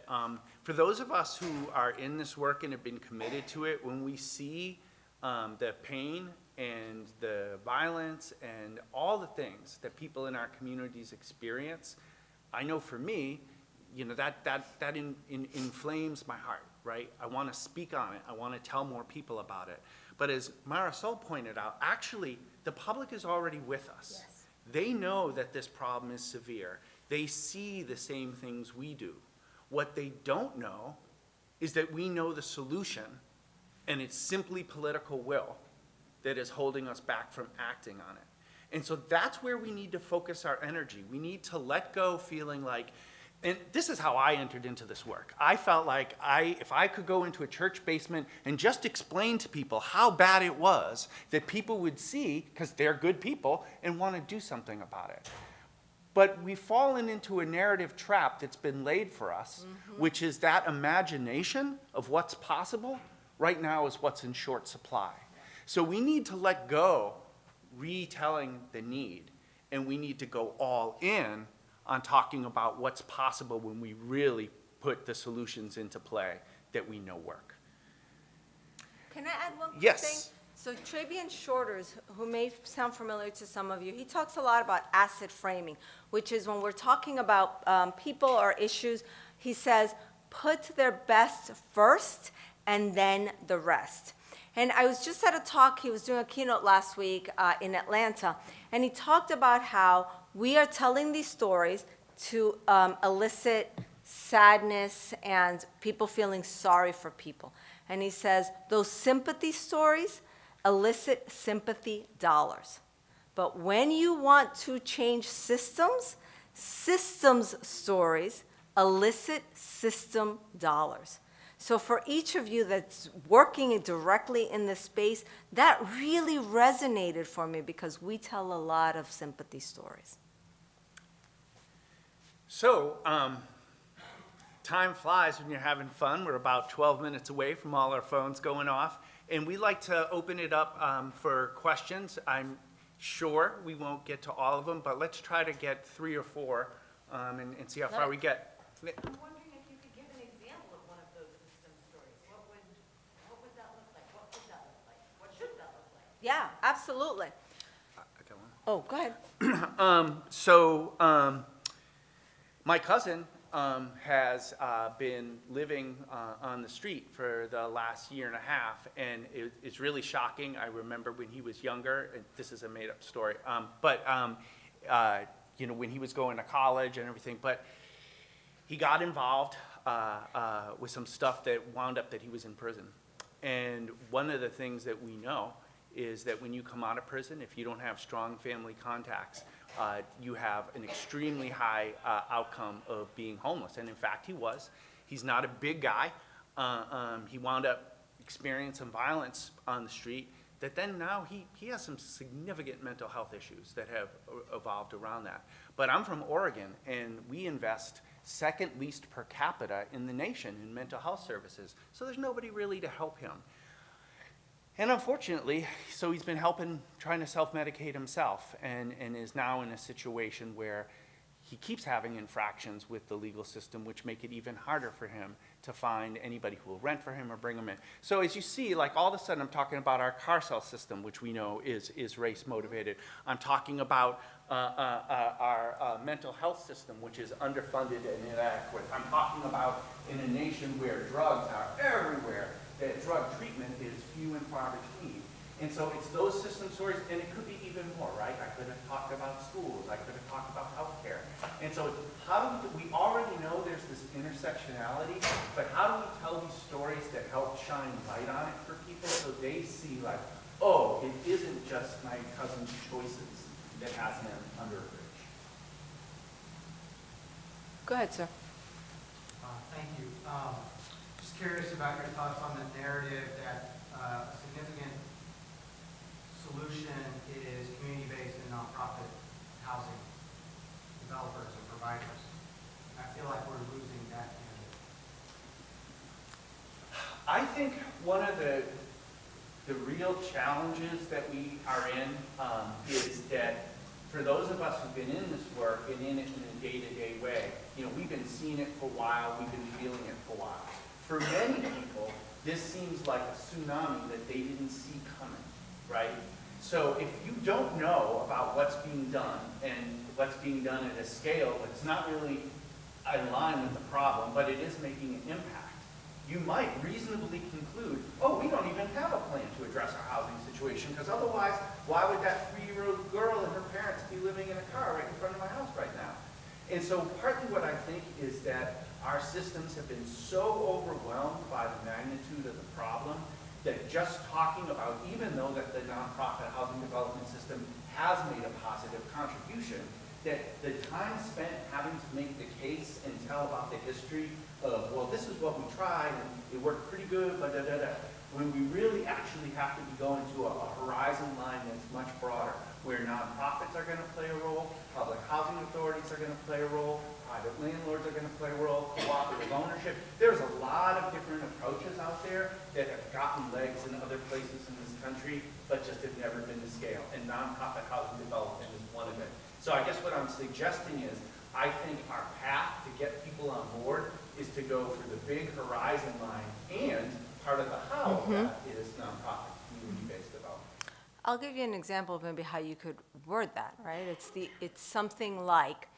for those of us who are in this work and have been committed to it, when we see the pain and the violence and all the things that people in our communities experience, I know for me, that inflames my heart, right? I want to speak on it. I want to tell more people about it. But as Marisol pointed out, actually, the public is already with us. Yes. They know that this problem is severe. They see the same things we do. What they don't know is that we know the solution, and it's simply political will that is holding us back from acting on it. And so that's where we need to focus our energy. We need to let go feeling like, and this is how I entered into this work. I felt like if I could go into a church basement and just explain to people how bad it was, that people would see, because they're good people, and want to do something about it. But we've fallen into a narrative trap that's been laid for us, which is that imagination of what's possible right now is what's in short supply. So we need to let go retelling the need, and we need to go all in on talking about what's possible when we really put the solutions into play that we know work. Can I add one quick Yes. thing? So Trabian Shorters, who may sound familiar to some of you, he talks a lot about asset framing, which is when we're talking about people or issues, he says, put their best first and then the rest. And I was just at a talk, he was doing a keynote last week in Atlanta, and he talked about how we are telling these stories to elicit sadness and people feeling sorry for people. And he says those sympathy stories elicit sympathy dollars. But when you want to change systems, systems stories elicit system dollars. So for each of you that's working directly in this space, that really resonated for me because we tell a lot of sympathy stories. So, time flies when you're having fun. We're about 12 minutes away from all our phones going off. And we like to open it up for questions. I'm sure we won't get to all of them, but let's try to get 3 or 4 and see how far we get. I'm wondering if you could give an example of one of those system stories. What would that look like? What would that look like? What should that look like? Yeah, absolutely. I got one. Oh, go ahead. My cousin has been living on the street for the last year and a half, and it's really shocking. I remember when he was younger, and this is a made-up story, when he was going to college and everything, but he got involved with some stuff that wound up that he was in prison. And one of the things that we know is that when you come out of prison, if you don't have strong family contacts, you have an extremely high outcome of being homeless. And in fact, he was. He's not a big guy. He wound up experiencing some violence on the street that then now he has some significant mental health issues that have evolved around that. But I'm from Oregon, and we invest second least per capita in the nation in mental health services. So there's nobody really to help him. And unfortunately, so he's been trying to self-medicate himself, and is now in a situation where he keeps having infractions with the legal system, which make it even harder for him to find anybody who will rent for him or bring him in. So as you see, like all of a sudden I'm talking about our carcel system, which we know is race motivated. I'm talking about our mental health system, which is underfunded and inadequate. I'm talking about in a nation where drugs are everywhere, that drug treatment is few and far between. And so it's those system stories, and it could be even more, right? I could have talked about schools, I could have talked about healthcare. And so how do we already know there's this intersectionality, but how do we tell these stories that help shine light on it for people so they see like, oh, it isn't just my cousin's choices that has him under a bridge. Go ahead, sir. Thank you. Just curious about your thoughts on the narrative that a significant solution is community-based and nonprofit housing developers and providers. I feel like we're losing that candidate. I think one of the real challenges that we are in is that for those of us who've been in this work and in it in a day-to-day way, we've been seeing it for a while, we've been feeling it for a while. For many people, this seems like a tsunami that they didn't see coming, right? So if you don't know about what's being done and what's being done at a scale that's not really in line with the problem, but it is making an impact, you might reasonably conclude, oh, we don't even have a plan to address our housing situation, because otherwise, why would that 3-year-old girl and her parents be living in a car right in front of my house right now? And so partly what I think is that our systems have been so overwhelmed by the magnitude of the problem that just talking about, even though that the nonprofit housing development system has made a positive contribution, that the time spent having to make the case and tell about the history of, well, this is what we tried and it worked pretty good, but when we really actually have to be going to a horizon line that's much broader, where nonprofits are going to play a role, public housing authorities are going to play a role, private landlords are going to play a role, cooperative ownership. There's a lot of different approaches out there that have gotten legs in other places in this country, but just have never been to scale. And nonprofit housing development is one of it. So I guess what I'm suggesting is, I think our path to get people on board is to go for the big horizon line, and part of the how of that is nonprofit community-based development. I'll give you an example of maybe how you could word that, right? It's something like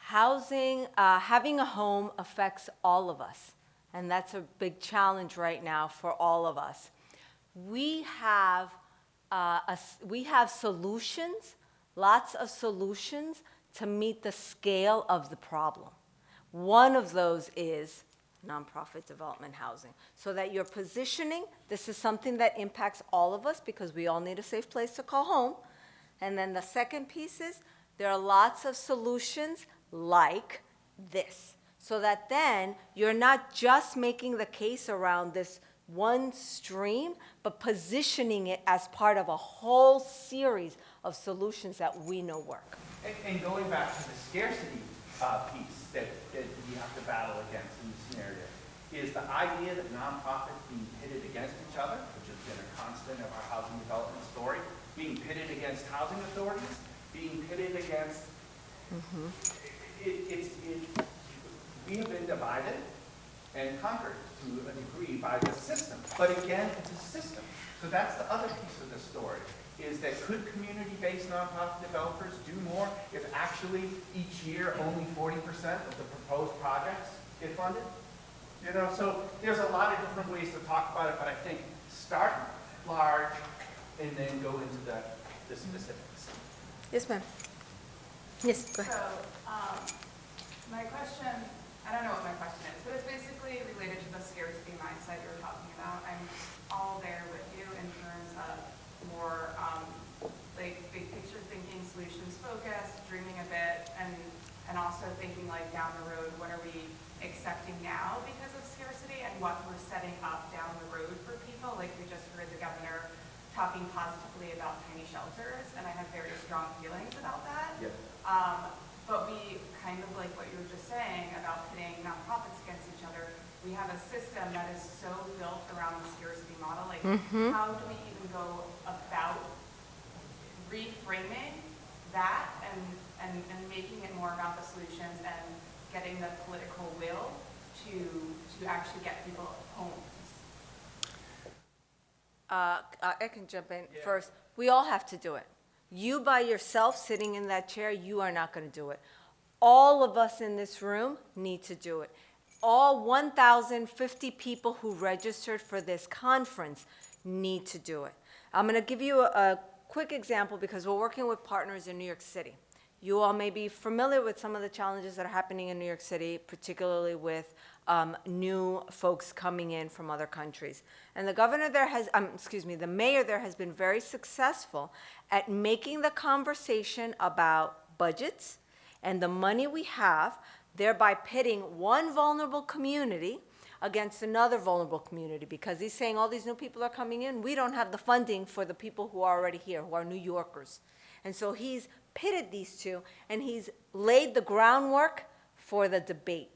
housing, having a home affects all of us, and that's a big challenge right now for all of us. We have solutions, lots of solutions to meet the scale of the problem. One of those is nonprofit development housing, so that you're positioning, this is something that impacts all of us because we all need a safe place to call home. And then the second piece is, there are lots of solutions like this, so that then you're not just making the case around this one stream, but positioning it as part of a whole series of solutions that we know work. And going back to the scarcity piece that we have to battle against in this scenario, is the idea that nonprofits being pitted against each other, which has been a constant of our housing development story, being pitted against housing authorities, being pitted against, we have been divided and conquered to a degree by the system. But again, it's a system. So that's the other piece of the story, is that could community-based nonprofit developers do more if actually each year only 40% of the proposed projects get funded? You know, so there's a lot of different ways to talk about it, but I think start large and then go into the specifics. Yes, ma'am. Yes, go ahead. So, my question, I don't know what my question is, but it's basically related to the scarcity mindset you were talking about. I'm all there with you in terms of more, like, big picture thinking, solutions focused, dreaming a bit, and also thinking like down the road, what are we accepting now because of scarcity and what we're setting up down the road for people. Like we just heard the governor talking positively about tiny shelters, and I have very strong feelings about that. Yeah. But we kind of like what you were just saying about pitting nonprofits against each other. We have a system that is so built around the scarcity model. Like, how do we even go about reframing that and making it more about the solutions and getting the political will to actually get people homes? I can jump in first. We all have to do it. You by yourself sitting in that chair, you are not going to do it. All of us in this room need to do it. All 1,050 people who registered for this conference need to do it. I'm going to give you a quick example because we're working with partners in New York City. You all may be familiar with some of the challenges that are happening in New York City, particularly with new folks coming in from other countries. And the governor there has, the mayor there has been very successful at making the conversation about budgets and the money we have, thereby pitting one vulnerable community against another vulnerable community, because he's saying all these new people are coming in, we don't have the funding for the people who are already here, who are New Yorkers. And so he's pitted these two, and he's laid the groundwork for the debate.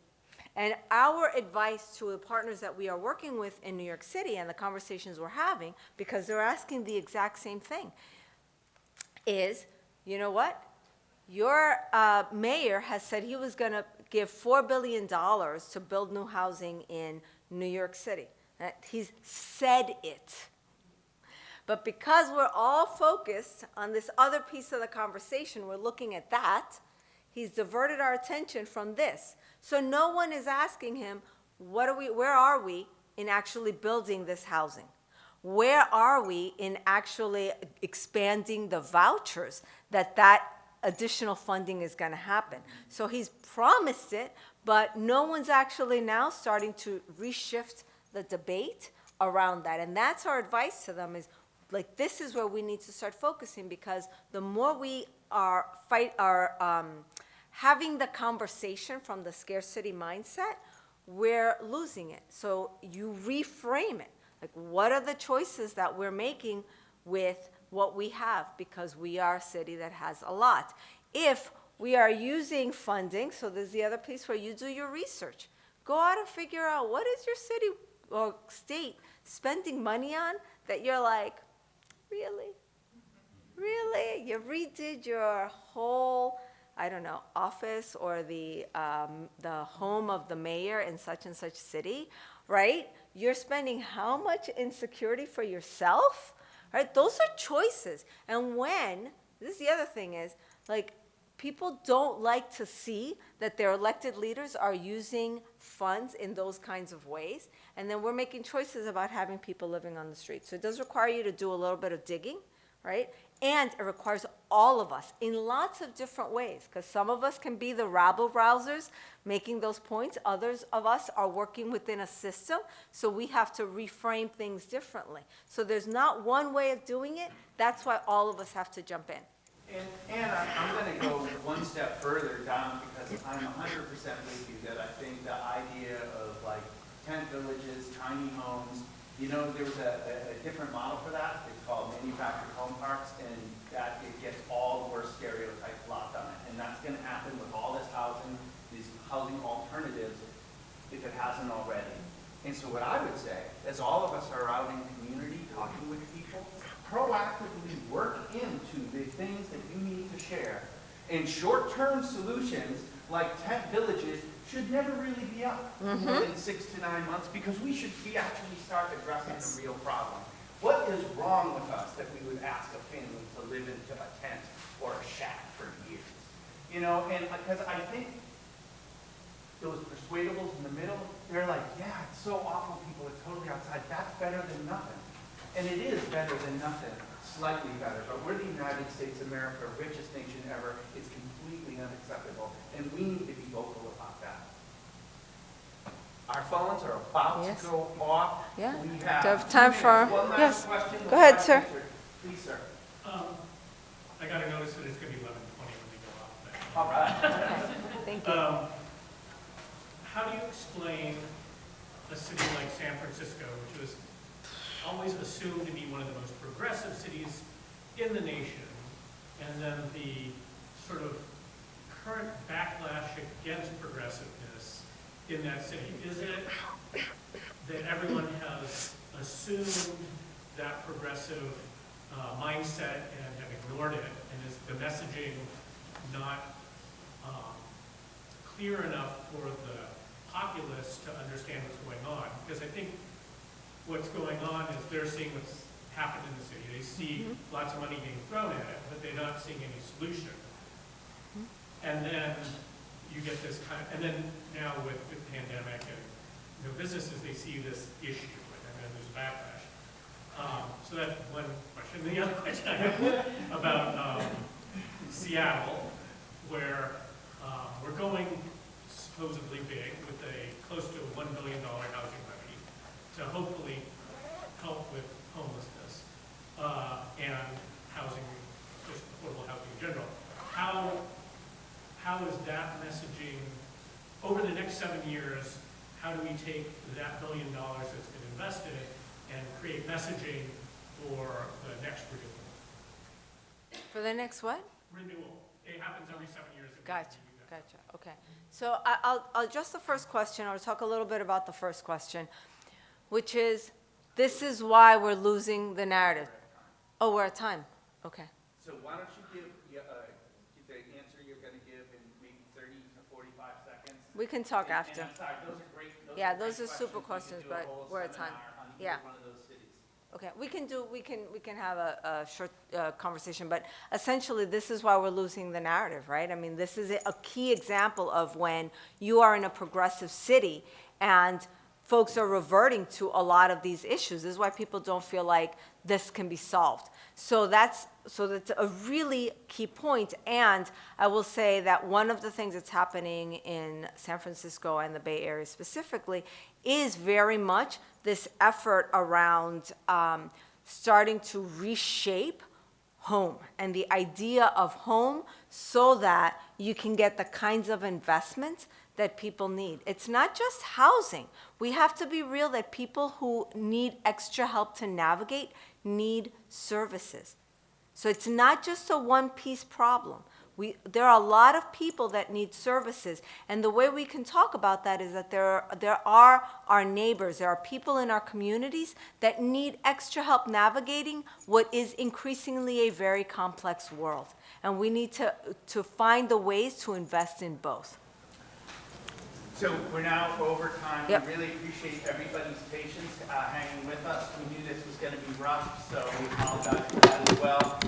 And our advice to the partners that we are working with in New York City and the conversations we're having, because they're asking the exact same thing, is, you know what? Your mayor has said he was going to give $4 billion to build new housing in New York City. He's said it. But because we're all focused on this other piece of the conversation, we're looking at that, he's diverted our attention from this. So no one is asking him, where are we in actually building this housing? Where are we in actually expanding the vouchers that additional funding is going to happen? So he's promised it, but no one's actually now starting to reshift the debate around that. And that's our advice to them is, like, this is where we need to start focusing, because the more we are having the conversation from the scarcity mindset, we're losing it. So you reframe it. Like, what are the choices that we're making with what we have? Because we are a city that has a lot. If we are using funding, so there's the other piece where you do your research. Go out and figure out, what is your city or state spending money on that you're like, really? Really? You redid your whole, I don't know, office or the home of the mayor in such and such city, right? You're spending how much in security for yourself, right? Those are choices. And this is the other thing is, like, people don't like to see that their elected leaders are using funds in those kinds of ways. And then we're making choices about having people living on the street. So it does require you to do a little bit of digging, right? And it requires all of us in lots of different ways, because some of us can be the rabble-rousers making those points. Others of us are working within a system, so we have to reframe things differently. So there's not one way of doing it. That's why all of us have to jump in. And I'm going to go one step further down, because I'm 100% with you that I think the idea of like tent villages, tiny homes, you know, there was a different model for that. It's called manufactured home parks, and that it gets all the worst stereotypes locked on it. And that's going to happen with all this housing, these housing alternatives, if it hasn't already. And so what I would say, as all of us are out in community talking with people, proactively work into the things that you need to share. And short-term solutions like tent villages should never really be up more than 6 to 9 months, because we actually start addressing the real problem. What is wrong with us that we would ask a family to live into a tent or a shack for years? You know, and because I think those persuadables in the middle, they're like, yeah, it's so awful, people are totally outside. That's better than nothing. And it is better than nothing, slightly better. But we're the United States of America, richest nation ever. It's completely unacceptable. And we need to be vocal about that. Our phones are about Yes. to go off. Yeah. We Do you have have time 2 for- minutes. One last yes. question. Go ahead, sir. Answer. Please, sir. I got a notice that it's going to be 11:20 when they go off. All right. Okay, thank you. How do you explain a city like San Francisco, which was always assumed to be one of the most progressive cities in the nation, and then the sort of current backlash against progressiveness in that city? Is it that everyone has assumed that progressive mindset and have ignored it, and is the messaging not clear enough for the populace to understand what's going on? Because I think what's going on is they're seeing what's happened in the city. They see lots of money being thrown at it, but they're not seeing any solution. And then you get this kind of, and then now with the pandemic and businesses, they see this issue, and then there's a backlash. So that's one question. The other question I have about Seattle, where we're going supposedly big with a close to $1 billion housing levy to hopefully help with homelessness and housing, just affordable housing in general. How is that messaging over the next 7 years? How do we take that $1 billion that's been invested and create messaging for the next renewal? For the next what? Renewal. It happens every 7 years. Gotcha, gotcha, okay. So I'll address the first question, or talk a little bit about the first question, which is, this is why we're losing the narrative. Oh, we're at time, okay. So why don't you give the answer you're going to give in maybe 30 to 45 seconds? We can talk And after. I'm sorry, those are great. Yeah, great those are super We could questions, do a but whole we're at time. seminar on either Yeah. one of those cities. Okay, we can have a short conversation, but essentially, this is why we're losing the narrative, right? I mean, this is a key example of when you are in a progressive city and folks are reverting to a lot of these issues. This is why people don't feel like this can be solved. So that's a really key point. And I will say that one of the things that's happening in San Francisco and the Bay Area specifically is very much this effort around starting to reshape home and the idea of home so that you can get the kinds of investments that people need. It's not just housing. We have to be real that people who need extra help to navigate need services. So it's not just a one-piece problem. There are a lot of people that need services, and the way we can talk about that is that there are our neighbors, there are people in our communities that need extra help navigating what is increasingly a very complex world, and we need to find the ways to invest in both. So we're now over time. Yep. We really appreciate everybody's patience hanging with us. We knew this was going to be rough, so we apologize for that as well.